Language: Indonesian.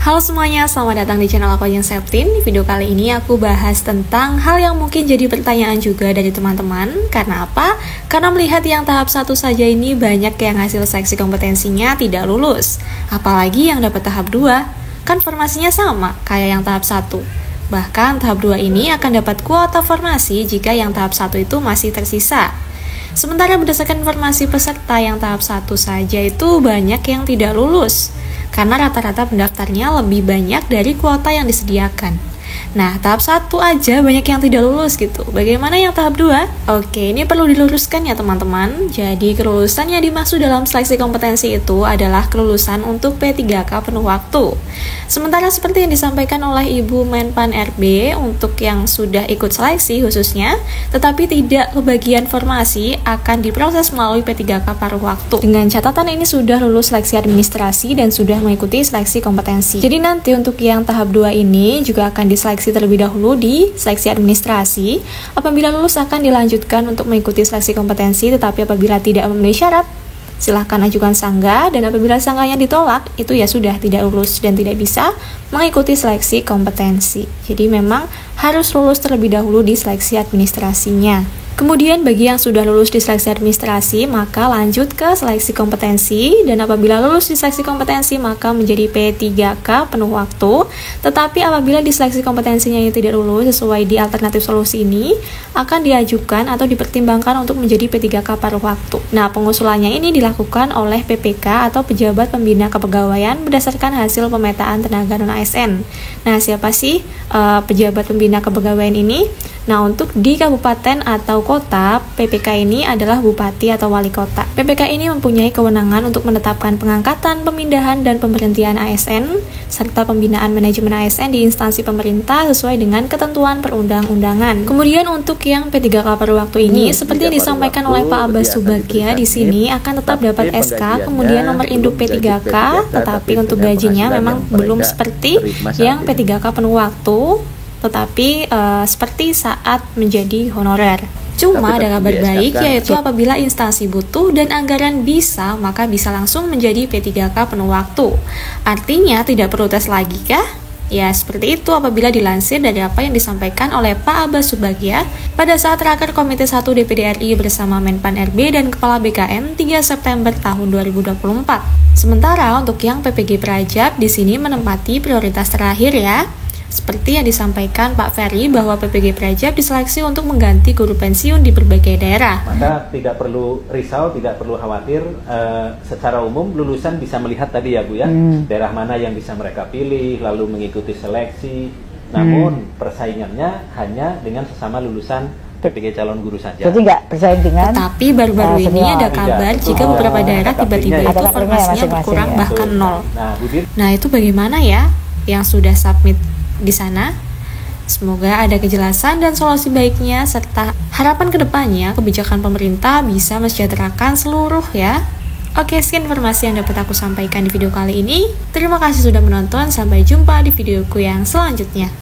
Halo semuanya, selamat datang di channel aku Ajeng Septin. Di video kali ini aku bahas tentang hal yang mungkin jadi pertanyaan juga dari teman-teman. Karena apa? Karena melihat yang tahap 1 saja ini banyak yang hasil seleksi kompetensinya tidak lulus. Apalagi yang dapat tahap 2, kan formasinya sama kayak yang tahap 1. Bahkan tahap 2 ini akan dapat kuota formasi jika yang tahap 1 itu masih tersisa. Sementara berdasarkan informasi peserta yang tahap 1 saja itu banyak yang tidak lulus karena rata-rata pendaftarnya lebih banyak dari kuota yang disediakan. Nah, tahap 1 aja banyak yang tidak lulus gitu. Bagaimana yang tahap 2? Oke, ini perlu diluruskan ya teman-teman. Jadi, kelulusan yang dimaksud dalam seleksi kompetensi itu adalah kelulusan untuk P3K penuh waktu. Sementara seperti yang disampaikan oleh Ibu Menpan RB untuk yang sudah ikut seleksi khususnya, tetapi tidak kebagian formasi akan diproses melalui P3K paruh waktu. Dengan catatan ini sudah lulus seleksi administrasi dan sudah mengikuti seleksi kompetensi. Jadi nanti untuk yang tahap 2 ini juga akan diseleksi terlebih dahulu di seleksi administrasi. Apabila lulus akan dilanjutkan untuk mengikuti seleksi kompetensi, tetapi apabila tidak memenuhi syarat, silahkan ajukan sanggah, dan apabila sanggahnya ditolak, itu ya sudah tidak lulus dan tidak bisa mengikuti seleksi kompetensi. Jadi memang harus lulus terlebih dahulu di seleksi administrasinya. Kemudian bagi yang sudah lulus di seleksi administrasi, maka lanjut ke seleksi kompetensi, dan apabila lulus di seleksi kompetensi, maka menjadi P3K penuh waktu. Tetapi apabila di seleksi kompetensinya yang tidak lulus sesuai di alternatif solusi ini, akan diajukan atau dipertimbangkan untuk menjadi P3K paruh waktu. Nah, pengusulannya ini dilakukan oleh PPK atau Pejabat Pembina Kepegawaian berdasarkan hasil pemetaan tenaga non-ASN. Nah, siapa sih Pejabat Pembina Kepegawaian ini? Nah, untuk di kabupaten atau kota, PPK ini adalah bupati atau wali kota. PPK ini mempunyai kewenangan untuk menetapkan pengangkatan, pemindahan, dan pemberhentian ASN, serta pembinaan manajemen ASN di instansi pemerintah sesuai dengan ketentuan perundang-undangan. Kemudian untuk yang P3K paruh waktu ini, seperti yang disampaikan oleh Pak Abbas Subagia di sini, akan tetap dapat SK, kemudian nomor induk P3K, tetapi untuk gajinya memang belum seperti yang P3K penuh waktu, tetapi seperti saat menjadi honorer. Cuma ada kabar baik, yaitu apabila instansi butuh dan anggaran bisa, maka bisa langsung menjadi P3K penuh waktu. Artinya tidak perlu tes lagi kah? Ya, seperti itu apabila dilansir dari apa yang disampaikan oleh Pak Abbas Subagia pada saat raker Komite 1 DPD RI bersama Menpan RB dan Kepala BKN 3 September tahun 2024. Sementara untuk yang PPG Prajab di sini menempati prioritas terakhir ya. Seperti yang disampaikan Pak Ferry bahwa PPG Prajab diseleksi untuk mengganti guru pensiun di berbagai daerah. Maka tidak perlu risau, tidak perlu khawatir. Secara umum lulusan bisa melihat tadi ya Bu ya, daerah mana yang bisa mereka pilih, lalu mengikuti seleksi. Namun persaingannya hanya dengan sesama lulusan PPG calon guru saja. Jadi nggak bersaing dengan. Tetapi baru-baru ini ada kabar jika beberapa daerah tiba-tiba itu formasinya berkurang bahkan nol. Nah, itu bagaimana ya yang sudah submit di sana? Semoga ada kejelasan dan solusi baiknya, serta harapan kedepannya kebijakan pemerintah bisa mensejahterakan seluruh ya. Oke, sekian informasi yang dapat aku sampaikan di video kali ini. Terima kasih sudah menonton, sampai jumpa di videoku yang selanjutnya.